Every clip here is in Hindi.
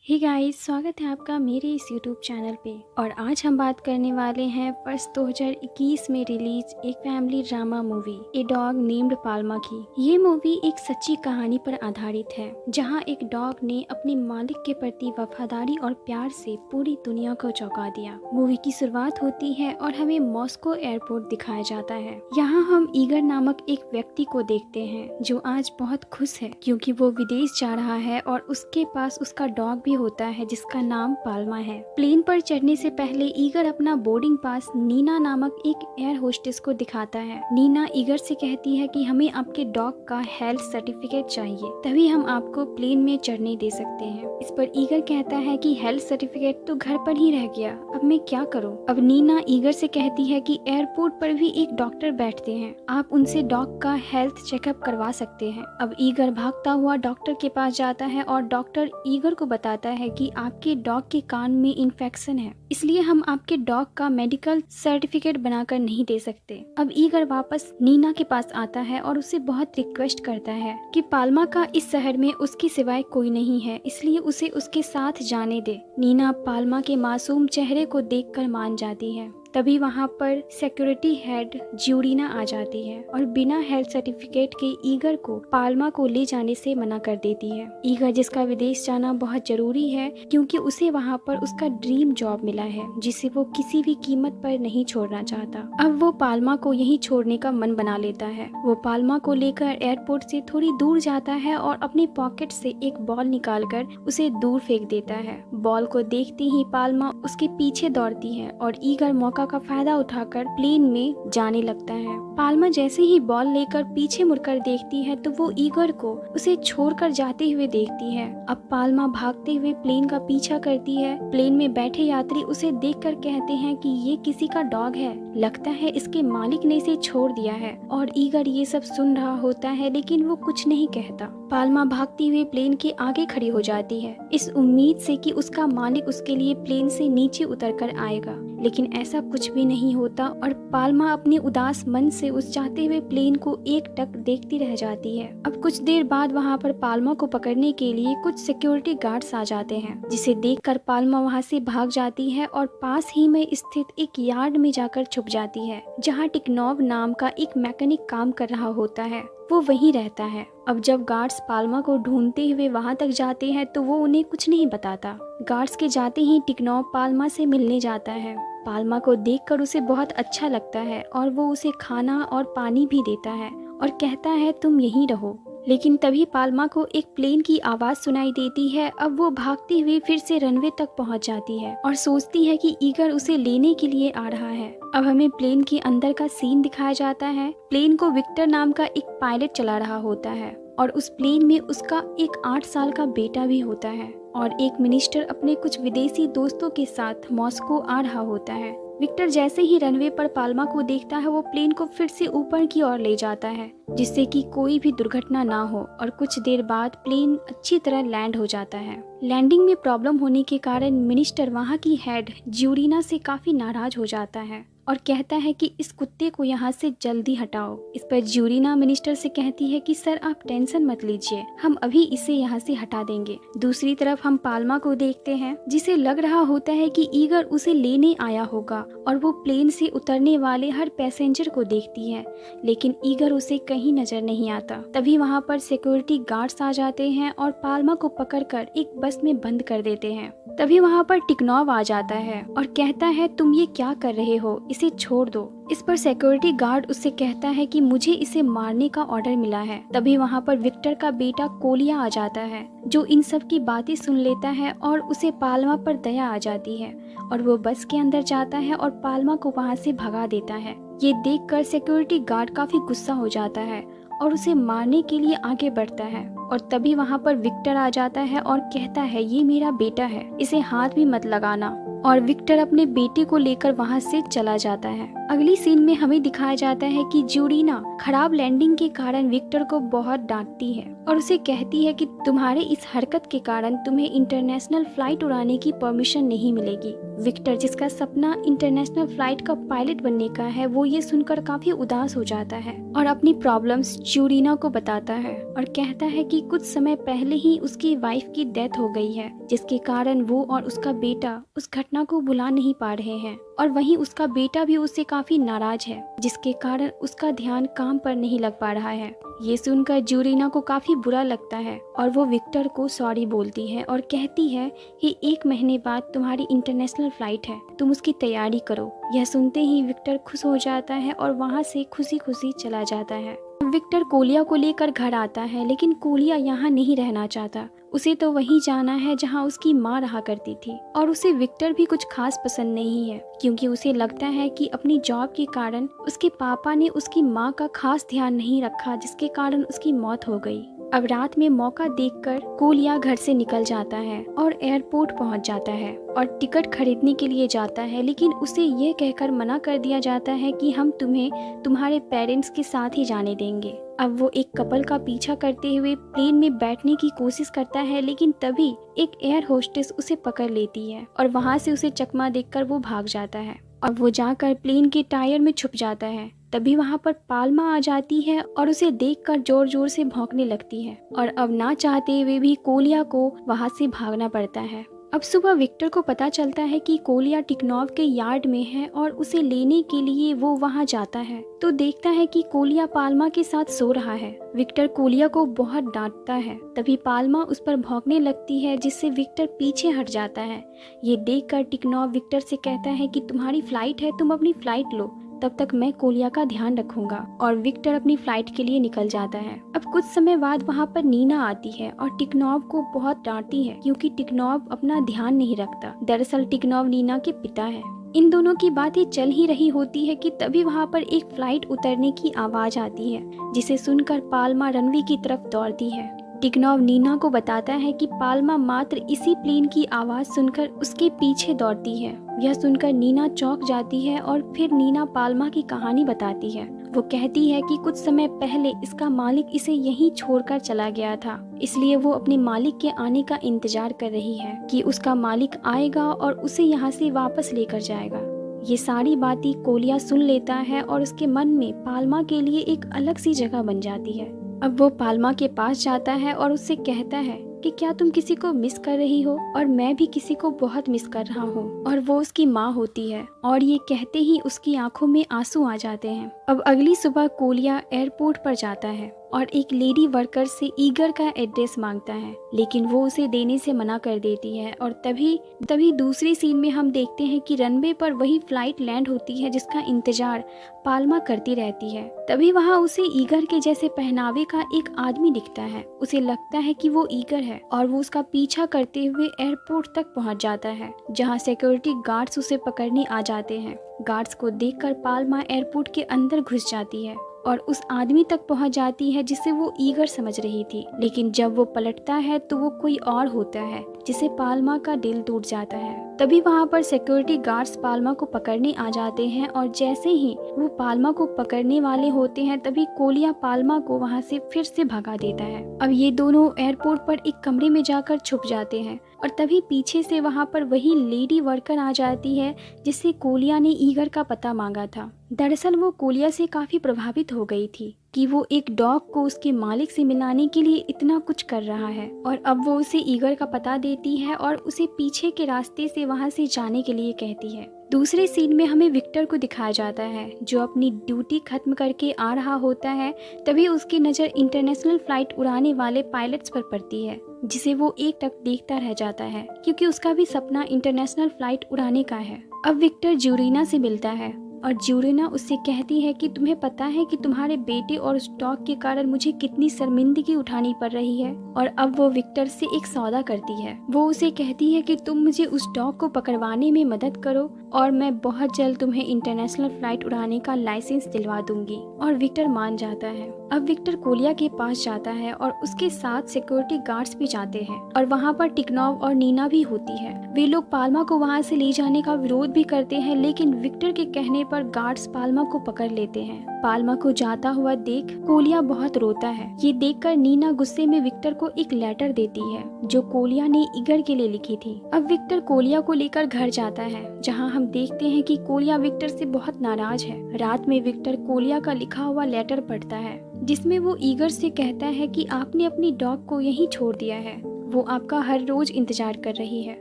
हे गाइस, स्वागत है आपका मेरे इस यूट्यूब चैनल पे। और आज हम बात करने वाले हैं वर्ष 2021 में रिलीज एक family drama movie a dog named Palma की। ये मूवी एक सच्ची कहानी पर आधारित है, जहां एक डॉग ने अपने मालिक के प्रति वफादारी और प्यार से पूरी दुनिया को चौंका दिया। मूवी की शुरुआत होती है और हमें मॉस्को एयरपोर्ट दिखाया जाता है। यहाँ हम ईगर नामक एक व्यक्ति को देखते हैं जो आज बहुत खुश है क्योंकि वो विदेश जा रहा है और उसके पास उसका डॉग भी होता है जिसका नाम पाल्मा है। प्लेन पर चढ़ने से पहले ईगर अपना बोर्डिंग पास नीना नामक एक एयर होस्टेस को दिखाता है। नीना ईगर से कहती है कि हमें आपके डॉग का हेल्थ सर्टिफिकेट चाहिए, तभी हम आपको प्लेन में चढ़ने दे सकते हैं। इस पर ईगर कहता है कि हेल्थ सर्टिफिकेट तो घर पर ही रह गया, अब मैं क्या करूं? अब नीना ईगर से कहती है कि एयरपोर्ट पर भी एक डॉक्टर बैठते हैं, आप उनसे डॉग का हेल्थ चेकअप करवा सकते हैं। अब ईगर भागता हुआ डॉक्टर के पास जाता है और डॉक्टर ईगर को बताता है कि आपके डॉग के कान में इन्फेक्शन है, इसलिए हम आपके डॉग का मेडिकल सर्टिफिकेट बनाकर नहीं दे सकते। अब ईगर वापस नीना के पास आता है और उसे बहुत रिक्वेस्ट करता है कि पाल्मा का इस शहर में उसके सिवाय कोई नहीं है, इसलिए उसे उसके साथ जाने दे। नीना पाल्मा के मासूम चेहरे को देखकर मान जाती है। तभी वहाँ पर सिक्योरिटी हेड ज्यूरिना आ जाती है और बिना हेल्थ सर्टिफिकेट के ईगर को पाल्मा को ले जाने से मना कर देती है। ईगर, जिसका विदेश जाना बहुत जरूरी है क्योंकि उसे वहाँ पर उसका ड्रीम जॉब मिला है जिसे वो किसी भी कीमत पर नहीं छोड़ना चाहता। अब वो पाल्मा को यहीं छोड़ने का मन बना लेता है। वो पाल्मा को लेकर एयरपोर्ट से थोड़ी दूर जाता है और अपने पॉकेट से एक बॉल निकालकर उसे दूर फेंक देता है। बॉल को देखते ही पाल्मा उसके पीछे दौड़ती है और ईगर मौका का फायदा उठाकर प्लेन में जाने लगता है। पाल्मा जैसे ही बॉल लेकर पीछे मुड़कर देखती है तो वो ईगर को उसे छोड़कर जाते हुए देखती है। अब पाल्मा भागते हुए प्लेन का पीछा करती है। प्लेन में बैठे यात्री उसे देखकर कहते हैं कि ये किसी का डॉग है, लगता है इसके मालिक ने इसे छोड़ दिया है। और ईगर ये सब सुन रहा होता है लेकिन वो कुछ नहीं कहता। पाल्मा भागती हुए प्लेन के आगे खड़ी हो जाती है, इस उम्मीद से कि उसका मालिक उसके लिए प्लेन से नीचे उतर कर आएगा, लेकिन ऐसा कुछ भी नहीं होता और पाल्मा अपने उदास मन से उस जाते हुए प्लेन को एकटक देखती रह जाती है। अब कुछ देर बाद वहाँ पर पाल्मा को पकड़ने के लिए कुछ सिक्योरिटी गार्ड्स आ जाते हैं, जिसे देखकर पाल्मा वहाँ से भाग जाती है और पास ही में स्थित एक यार्ड में जाकर छुप जाती है, जहाँ टिकनॉव नाम का एक मैकेनिक काम कर रहा होता है। वो वहीं रहता है। अब जब गार्ड्स पाल्मा को ढूंढते हुए वहां तक जाते हैं तो वो उन्हें कुछ नहीं बताता। गार्ड्स के जाते ही टिकनॉव पाल्मा से मिलने जाता है। पाल्मा को देखकर उसे बहुत अच्छा लगता है और वो उसे खाना और पानी भी देता है और कहता है तुम यहीं रहो। लेकिन तभी पाल्मा को एक प्लेन की आवाज सुनाई देती है। अब वो भागती हुई फिर से रनवे तक पहुंच जाती है और सोचती है कि ईगर उसे लेने के लिए आ रहा है। अब हमें प्लेन के अंदर का सीन दिखाया जाता है। प्लेन को विक्टर नाम का एक पायलट चला रहा होता है और उस प्लेन में उसका एक 8 साल का बेटा भी होता है और एक मिनिस्टर अपने कुछ विदेशी दोस्तों के साथ मॉस्को आ रहा होता है। विक्टर जैसे ही रनवे पर पाल्मा को देखता है वो प्लेन को फिर से ऊपर की ओर ले जाता है जिससे कि कोई भी दुर्घटना ना हो और कुछ देर बाद प्लेन अच्छी तरह लैंड हो जाता है। लैंडिंग में प्रॉब्लम होने के कारण मिनिस्टर वहाँ की हेड ज्यूरिना से काफी नाराज हो जाता है और कहता है कि इस कुत्ते को यहाँ से जल्दी हटाओ। इस पर ज्यूरिना मिनिस्टर से कहती है कि सर आप टेंशन मत लीजिए, हम अभी इसे यहाँ से हटा देंगे। दूसरी तरफ हम पाल्मा को देखते हैं जिसे लग रहा होता है कि ईगर उसे लेने आया होगा और वो प्लेन से उतरने वाले हर पैसेंजर को देखती है, लेकिन ईगर उसे कहीं नजर नहीं आता। तभी वहाँ पर सिक्योरिटी गार्ड्स आ जाते हैं और पाल्मा को पकड़कर एक बस में बंद कर देते हैं। तभी वहाँ पर टिकनॉव आ जाता है और कहता है तुम ये क्या कर रहे हो, इसे छोड़ दो। इस पर सिक्योरिटी गार्ड उससे कहता है कि मुझे इसे मारने का ऑर्डर मिला है। तभी वहाँ पर विक्टर का बेटा कोलिया आ जाता है जो इन सब की बातें सुन लेता है और उसे पाल्मा पर दया आ जाती है और वो बस के अंदर जाता है और पाल्मा को वहाँ से भगा देता है। ये देखकर सिक्योरिटी गार्ड काफी गुस्सा हो जाता है और उसे मारने के लिए आगे बढ़ता है और तभी वहाँ पर विक्टर आ जाता है और कहता है ये मेरा बेटा है, इसे हाथ भी मत लगाना। और विक्टर अपने बेटे को लेकर वहाँ से चला जाता है। अगली सीन में हमें दिखाया जाता है कि जूरीना खराब लैंडिंग के कारण विक्टर को बहुत डांटती है और उसे कहती है कि तुम्हारे इस हरकत के कारण तुम्हें इंटरनेशनल फ्लाइट उड़ाने की परमिशन नहीं मिलेगी। विक्टर, जिसका सपना इंटरनेशनल फ्लाइट का पायलट बनने का है, वो ये सुनकर काफी उदास हो जाता है और अपनी प्रॉब्लम्स जूरीना को बताता है और कहता है कि कुछ समय पहले ही उसकी वाइफ की डेथ हो गई है, जिसके कारण वो और उसका बेटा उस घटना को भुला नहीं पा रहे हैं और वहीं उसका बेटा भी उससे काफी नाराज है, जिसके कारण उसका ध्यान काम पर नहीं लग पा रहा है। ये सुनकर जूरीना को काफी बुरा लगता है और वो विक्टर को सॉरी बोलती है और कहती है कि 1 महीने बाद तुम्हारी इंटरनेशनल फ्लाइट है, तुम उसकी तैयारी करो। यह सुनते ही विक्टर खुश हो जाता है और वहाँ से खुशी खुशी चला जाता है। विक्टर कोलिया को लेकर घर आता है, लेकिन कोलिया यहाँ नहीं रहना चाहता। उसे तो वहीं जाना है जहाँ उसकी माँ रहा करती थी और उसे विक्टर भी कुछ खास पसंद नहीं है, क्योंकि उसे लगता है कि अपनी जॉब के कारण उसके पापा ने उसकी माँ का खास ध्यान नहीं रखा, जिसके कारण उसकी मौत हो गई। अब रात में मौका देखकर कोलिया घर से निकल जाता है और एयरपोर्ट पहुंच जाता है और टिकट खरीदने के लिए जाता है, लेकिन उसे ये कहकर मना कर दिया जाता है कि हम तुम्हें तुम्हारे पेरेंट्स के साथ ही जाने देंगे। अब वो एक कपल का पीछा करते हुए प्लेन में बैठने की कोशिश करता है, लेकिन तभी एक एयर होस्टेस उसे पकड़ लेती है और वहाँ से उसे चकमा देखकर वो भाग जाता है और वो जाकर प्लेन के टायर में छुप जाता है। तभी वहाँ पर पाल्मा आ जाती है और उसे देखकर जोर जोर से भौंकने लगती है और अब ना चाहते हुए भी कोलिया को वहाँ से भागना पड़ता है। अब सुबह विक्टर को पता चलता है कि कोलिया टिकनॉव के यार्ड में है और उसे लेने के लिए वो वहाँ जाता है तो देखता है कि कोलिया पाल्मा के साथ सो रहा है। विक्टर कोलिया को बहुत डांटता है, तभी पाल्मा उस पर भौंकने लगती है, जिससे विक्टर पीछे हट जाता है। ये देखकर टिकनॉव विक्टर से कहता है कि तुम्हारी फ्लाइट है, तुम अपनी फ्लाइट लो, तब तक मैं कोलिया का ध्यान रखूंगा। और विक्टर अपनी फ्लाइट के लिए निकल जाता है। अब कुछ समय बाद वहाँ पर नीना आती है और टिकनॉव को बहुत डांटती है, क्योंकि टिकनॉव अपना ध्यान नहीं रखता। दरअसल टिकनॉव नीना के पिता है। इन दोनों की बातें चल ही रही होती है कि तभी वहाँ पर एक फ्लाइट उतरने की आवाज आती है, जिसे सुनकर पाल्मा रनवे की तरफ दौड़ती है। टिकनॉव नीना को बताता है कि पाल्मा मात्र इसी प्लेन की आवाज सुनकर उसके पीछे दौड़ती है। यह सुनकर नीना चौंक जाती है और फिर नीना पाल्मा की कहानी बताती है। वो कहती है कि कुछ समय पहले इसका मालिक इसे यहीं छोड़कर चला गया था, इसलिए वो अपने मालिक के आने का इंतजार कर रही है कि उसका मालिक आएगा और उसे यहाँ से वापस लेकर जाएगा। ये सारी बातें कोलिया सुन लेता है और उसके मन में पाल्मा के लिए एक अलग सी जगह बन जाती है। अब वो पाल्मा के पास जाता है और उससे कहता है कि क्या तुम किसी को मिस कर रही हो, और मैं भी किसी को बहुत मिस कर रहा हूँ। और वो उसकी माँ होती है और ये कहते ही उसकी आंखों में आंसू आ जाते हैं। अब अगली सुबह कोलिया एयरपोर्ट पर जाता है और एक लेडी वर्कर से ईगर का एड्रेस मांगता है, लेकिन वो उसे देने से मना कर देती है। और तभी दूसरी सीन में हम देखते हैं कि रनवे पर वही फ्लाइट लैंड होती है जिसका इंतजार पाल्मा करती रहती है। तभी वहाँ उसे ईगर के जैसे पहनावे का एक आदमी दिखता है। उसे लगता है कि वो ईगर है और वो उसका पीछा करते हुए एयरपोर्ट तक पहुँच जाता है, जहाँ सिक्योरिटी गार्ड्स उसे पकड़ने आ जाते हैं। गार्ड्स को देखकर पाल्मा एयरपोर्ट के अंदर घुस जाती है और उस आदमी तक पहुंच जाती है जिसे वो ईगर समझ रही थी, लेकिन जब वो पलटता है तो वो कोई और होता है, जिसे पाल्मा का दिल टूट जाता है। तभी वहाँ पर सिक्योरिटी गार्ड्स पाल्मा को पकड़ने आ जाते हैं और जैसे ही वो पाल्मा को पकड़ने वाले होते हैं तभी कोलिया पाल्मा को वहाँ से फिर से भगा देता है। अब ये दोनों एयरपोर्ट पर एक कमरे में जाकर छुप जाते हैं और तभी पीछे से वहाँ पर वही लेडी वर्कर आ जाती है जिससे कोलिया ने ईगर का पता मांगा था। दरअसल वो कोलिया से काफी प्रभावित हो गई थी कि वो एक डॉग को उसके मालिक से मिलाने के लिए इतना कुछ कर रहा है, और अब वो उसे ईगर का पता देती है और उसे पीछे के रास्ते से वहाँ से जाने के लिए कहती है। दूसरे सीन में हमें विक्टर को दिखाया जाता है, जो अपनी ड्यूटी खत्म करके आ रहा होता है। तभी उसकी नज़र इंटरनेशनल फ्लाइट उड़ाने वाले पायलट्स पर पड़ती है, जिसे वो एकटक देखता रह जाता है, क्योंकि उसका भी सपना इंटरनेशनल फ्लाइट उड़ाने का है। अब विक्टर जूरीना से मिलता है और जूरीना उससे कहती है कि तुम्हें पता है कि तुम्हारे बेटे और उस डॉग के कारण मुझे कितनी शर्मिंदगी उठानी पड़ रही है। और अब वो विक्टर से एक सौदा करती है। वो उसे कहती है कि तुम मुझे उस डॉग को पकड़वाने में मदद करो और मैं बहुत जल्द तुम्हें इंटरनेशनल फ्लाइट उड़ाने का लाइसेंस दिलवा दूंगी। और विक्टर मान जाता है। अब विक्टर कोलिया के पास जाता है और उसके साथ सिक्योरिटी गार्ड्स भी जाते हैं और वहाँ पर टिकनॉव और नीना भी होती है। वे लोग पाल्मा को वहाँ से ले जाने का विरोध भी करते हैं, लेकिन विक्टर के कहने पर गार्ड्स पाल्मा को पकड़ लेते हैं। पाल्मा को जाता हुआ देख कोलिया बहुत रोता है। ये देखकर नीना गुस्से में विक्टर को एक लेटर देती है जो कोलिया ने ईगर के लिए लिखी थी। अब विक्टर कोलिया को लेकर घर जाता है, जहां हम देखते हैं कि कोलिया विक्टर से बहुत नाराज है। रात में विक्टर कोलिया का लिखा हुआ लेटर पढ़ता है, जिसमें वो ईगर से कहता है कि आपने अपनी डॉग को यहीं छोड़ दिया है। वो आपका हर रोज इंतजार कर रही है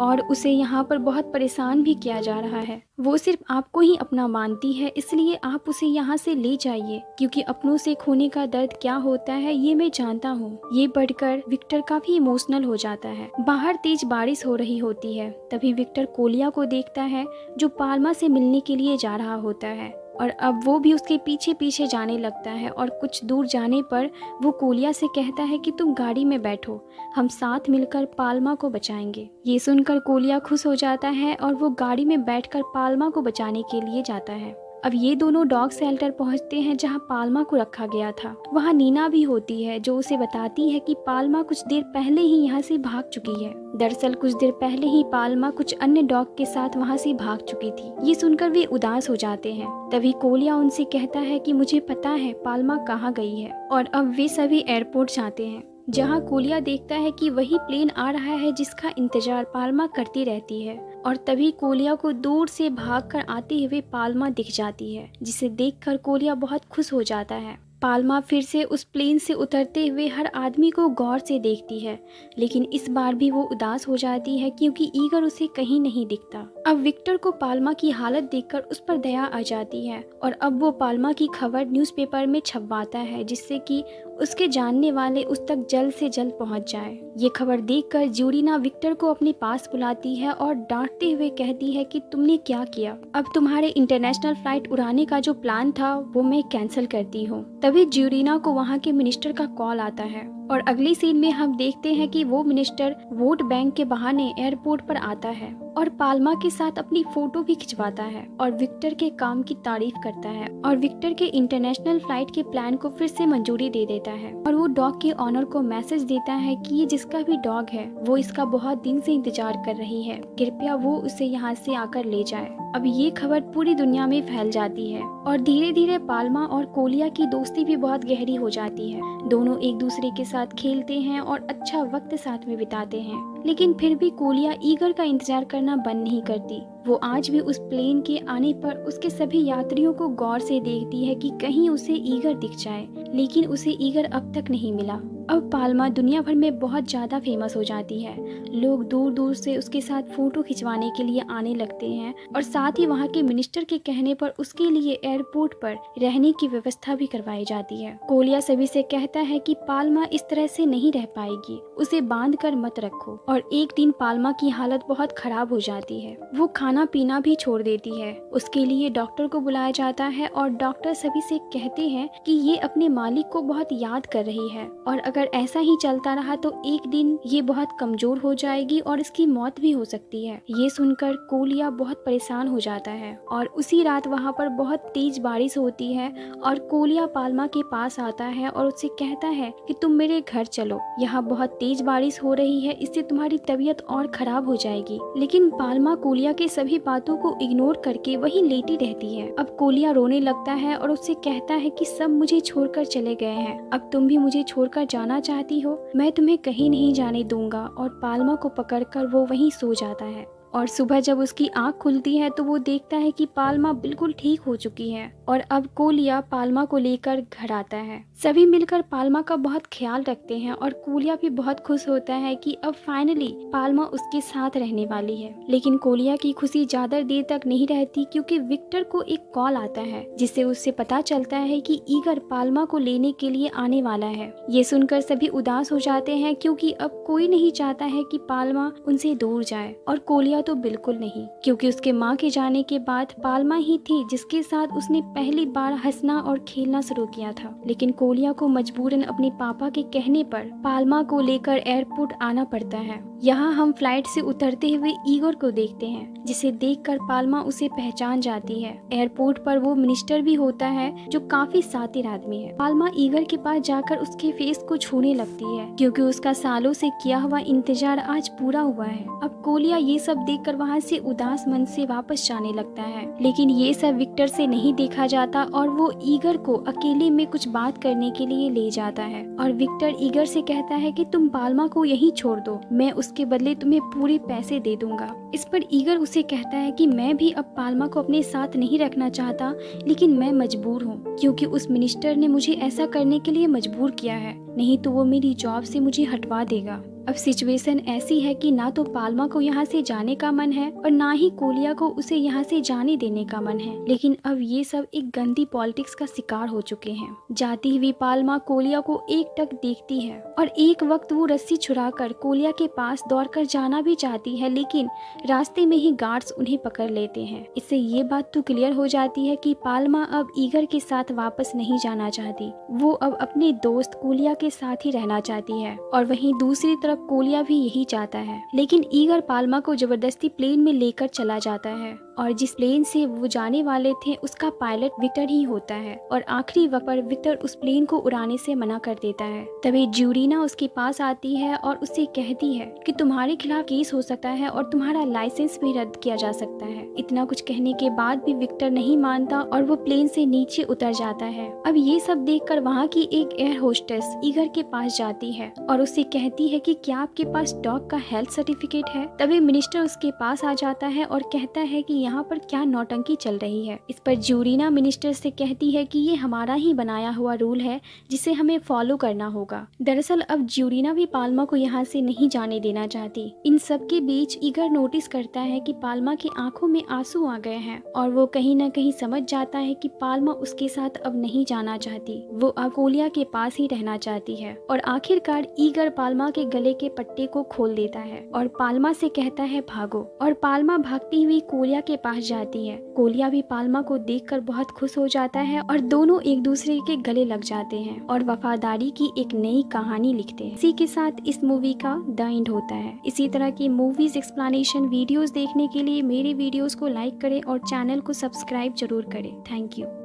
और उसे यहाँ पर बहुत परेशान भी किया जा रहा है। वो सिर्फ आपको ही अपना मानती है, इसलिए आप उसे यहाँ से ले जाइए, क्योंकि अपनों से खोने का दर्द क्या होता है ये मैं जानता हूँ। ये पढ़कर विक्टर काफी इमोशनल हो जाता है। बाहर तेज बारिश हो रही होती है। तभी विक्टर कोलिया को देखता है जो पाल्मा से मिलने के लिए जा रहा होता है, और अब वो भी उसके पीछे पीछे जाने लगता है। और कुछ दूर जाने पर वो कोलिया से कहता है कि तुम गाड़ी में बैठो, हम साथ मिलकर पाल्मा को बचाएंगे। ये सुनकर कोलिया खुश हो जाता है और वो गाड़ी में बैठकर पाल्मा को बचाने के लिए जाता है। अब ये दोनों डॉग शेल्टर पहुंचते हैं जहां पाल्मा को रखा गया था। वहां नीना भी होती है जो उसे बताती है कि पाल्मा कुछ देर पहले ही यहाँ से भाग चुकी है। दरअसल कुछ देर पहले ही पाल्मा कुछ अन्य डॉग के साथ वहाँ से भाग चुकी थी। ये सुनकर वे उदास हो जाते हैं। तभी कोलिया उनसे कहता है कि मुझे पता है पाल्मा कहाँ गई है। और अब वे सभी एयरपोर्ट जाते हैं, जहां कोलिया देखता है कि वही प्लेन आ रहा है जिसका इंतजार पाल्मा करती रहती है। और तभी कोलिया को दूर से भागकर आते हुए पाल्मा दिख जाती है, जिसे देखकर कोलिया बहुत खुश हो जाता है। पाल्मा फिर से उस प्लेन से उतरते हुए हर आदमी को गौर से देखती है, लेकिन इस बार भी वो उदास हो जाती है क्योंकि ईगर उसे कहीं नहीं दिखता। अब विक्टर को पाल्मा की हालत देखकर उस पर दया आ जाती है और अब वो पाल्मा की खबर न्यूज़पेपर में छपवाता है, जिससे कि उसके जानने वाले उस तक जल्द से जल्द पहुंच जाए। ये खबर देखकर जूरीना विक्टर को अपने पास बुलाती है और डांटते हुए कहती है कि तुमने क्या किया। अब तुम्हारे इंटरनेशनल फ्लाइट उड़ाने का जो प्लान था वो मैं कैंसिल करती हूँ। तभी जूरीना को वहाँ के मिनिस्टर का कॉल आता है और अगली सीन में हम देखते हैं कि वो मिनिस्टर वोट बैंक के बहाने एयरपोर्ट पर आता है और पाल्मा के साथ अपनी फोटो भी खिंचवाता है और विक्टर के काम की तारीफ करता है और विक्टर के इंटरनेशनल फ्लाइट के प्लान को फिर से मंजूरी दे देता है। और वो डॉग के ऑनर को मैसेज देता है कि ये जिसका भी डॉग है वो इसका बहुत दिन से इंतजार कर रही है, कृपया वो उसे यहाँ से आकर ले जाए। अब ये खबर पूरी दुनिया में फैल जाती है और धीरे धीरे पाल्मा और कोलिया की दोस्ती भी बहुत गहरी हो जाती है। दोनों एक दूसरे के साथ खेलते हैं और अच्छा वक्त साथ में बिताते हैं, लेकिन फिर भी कोलिया ईगर का इंतजार करना बंद नहीं करती। वो आज भी उस प्लेन के आने पर उसके सभी यात्रियों को गौर से देखती है कि कहीं उसे ईगर दिख जाए, लेकिन उसे ईगर अब तक नहीं मिला। अब पाल्मा दुनिया भर में बहुत ज़्यादा फेमस हो जाती है। लोग दूर दूर से उसके साथ फोटो खिंचवाने के लिए आने लगते हैं और साथ ही वहाँ के मिनिस्टर के कहने पर उसके लिए एयरपोर्ट पर रहने की व्यवस्था भी करवाई जाती है। कोलिया सभी से कहता है कि पाल्मा इस तरह से नहीं रह पाएगी, उसे बांध कर मत रखो। और एक दिन पाल्मा की हालत बहुत खराब हो जाती है, वो खाना पीना भी छोड़ देती है। उसके लिए डॉक्टर को बुलाया जाता है और डॉक्टर सभी से कहते हैं कि ये अपने मालिक को बहुत याद कर रही है और अगर ऐसा ही चलता रहा तो एक दिन ये बहुत कमजोर हो जाएगी और इसकी मौत भी हो सकती है। ये सुनकर कोलिया बहुत परेशान हो जाता है और उसी रात वहाँ पर बहुत तेज बारिश होती है और कोलिया पाल्मा के पास आता है और उससे कहता है कि तुम मेरे घर चलो, यहाँ बहुत तेज बारिश हो रही है, इससे तुम्हारी तबीयत और खराब हो जाएगी। लेकिन पाल्मा कोलिया के सभी बातों को इग्नोर करके वहीं लेटी रहती है। अब कोलिया रोने लगता है और उससे कहता है कि सब मुझे छोड़कर चले गए हैं, अब तुम भी मुझे छोड़कर जाना चाहती हो, मैं तुम्हें कहीं नहीं जाने दूंगा। और पाल्मा को पकड़कर वो वहीं सो जाता है और सुबह जब उसकी आंख खुलती है तो वो देखता है कि पाल्मा बिल्कुल ठीक हो चुकी है और अब कोलिया पाल्मा को लेकर घर आता है। सभी मिलकर पाल्मा का बहुत ख्याल रखते हैं और कोलिया भी बहुत खुश होता है कि अब फाइनली पाल्मा उसके साथ रहने वाली है। लेकिन कोलिया की खुशी ज्यादा देर तक नहीं रहती क्योंकि विक्टर को एक कॉल आता है जिससे उससे पता चलता है कि ईगर पाल्मा को लेने के लिए आने वाला है। ये सुनकर सभी उदास हो जाते हैं क्योंकि अब कोई नहीं चाहता है कि पाल्मा उनसे दूर जाए और कोलिया तो बिल्कुल नहीं, क्योंकि उसके माँ के जाने के बाद पाल्मा ही थी जिसके साथ उसने पहली बार हंसना और खेलना शुरू किया था। लेकिन कोलिया को मजबूरन अपने पापा के कहने पर पाल्मा को लेकर एयरपोर्ट आना पड़ता है यहाँ हम फ्लाइट से उतरते हुए ईगोर को देखते हैं, जिसे देखकर पाल्मा उसे पहचान जाती है। एयरपोर्ट पर वो मिनिस्टर भी होता है जो काफी शातिर आदमी है। पाल्मा ईगोर के पास जाकर उसके फेस को छूने लगती है, क्योंकि उसका सालों से किया हुआ इंतजार आज पूरा हुआ है। अब कोलिया ये सब देखकर वहाँ से उदास मन से वापस जाने लगता है, लेकिन ये सब विक्टर से नहीं देखा जाता और वो ईगोर को अकेले में कुछ बात करने के लिए ले जाता है। और विक्टर ईगोर से कहता है कि तुम पाल्मा को यहीं छोड़ दो, मैं उसके बदले तुम्हें पूरे पैसे दे दूंगा। इस पर ईगोर उसे कहता है कि मैं भी अब पाल्मा को अपने साथ नहीं रखना चाहता, लेकिन मैं मजबूर हूँ, क्योंकि उस मिनिस्टर ने मुझे ऐसा करने के लिए मजबूर किया है, नहीं तो वो मेरी जॉब से मुझे हटवा देगा। अब सिचुएशन ऐसी है कि ना तो पाल्मा को यहाँ से जाने का मन है और ना ही कोलिया को उसे यहाँ से जाने देने का मन है, लेकिन अब ये सब एक गंदी पॉलिटिक्स का शिकार हो चुके हैं। जाती हुई पाल्मा कोलिया को एकटक देखती है और एक वक्त वो रस्सी छुड़ाकर कोलिया के पास दौड़कर जाना भी चाहती है, लेकिन रास्ते में ही गार्ड्स उन्हें पकड़ लेते हैं। इससे ये बात तो क्लियर हो जाती है कि पाल्मा अब ईगोर के साथ वापस नहीं जाना चाहती, वो अब अपने दोस्त कोलिया के साथ ही रहना चाहती है। और वहीं दूसरी तरफ कोलिया भी यही चाहता है, लेकिन ईगोर पाल्मा को जबरदस्ती प्लेन में लेकर चला जाता है और जिस प्लेन से वो जाने वाले थे उसका पायलट विक्टर ही होता है। और आखिरी वक्त पर विक्टर उस प्लेन को उड़ाने से मना कर देता है। तभी ज्यूरीना उसके पास आती है और उससे कहती है कि तुम्हारे खिलाफ केस हो सकता है और तुम्हारा लाइसेंस भी रद्द किया जा सकता है। इतना कुछ कहने के बाद भी विक्टर नहीं मानता और वो प्लेन से नीचे उतर जाता है। अब ये सब देखकर वहाँ की एक एयर होस्टेस ईगोर के पास जाती है और उससे कहती है कि क्या आपके पास डॉग का हेल्थ सर्टिफिकेट है। तभी मिनिस्टर उसके पास आ जाता है और कहता है कि यहाँ पर क्या नौटंकी चल रही है। इस पर ज्यूरीना मिनिस्टर से कहती है कि ये हमारा ही बनाया हुआ रूल है जिसे हमें फॉलो करना होगा। दरअसल अब ज्यूरीना भी पाल्मा को यहाँ से नहीं जाने देना चाहती। इन सब के बीच ईगोर नोटिस करता है कि पाल्मा की आंखों में आंसू आ गए हैं और वो कहीं न कहीं समझ जाता है कि पाल्मा उसके साथ अब नहीं जाना चाहती, वो अब कोलिया के पास ही रहना चाहती है। और आखिरकार ईगोर पाल्मा के गले के पट्टे को खोल देता है और पाल्मा से कहता है भागो। और पाल्मा भागती हुई कोलिया के पास जाती है। कोलिया भी पाल्मा को देखकर बहुत खुश हो जाता है और दोनों एक दूसरे के गले लग जाते हैं और वफादारी की एक नई कहानी लिखते हैं। इसी के साथ इस मूवी का द एंड होता है। इसी तरह की मूवीज एक्सप्लेनेशन वीडियोस देखने के लिए मेरे वीडियोस को लाइक करें और चैनल को सब्सक्राइब जरूर करें। Thank you.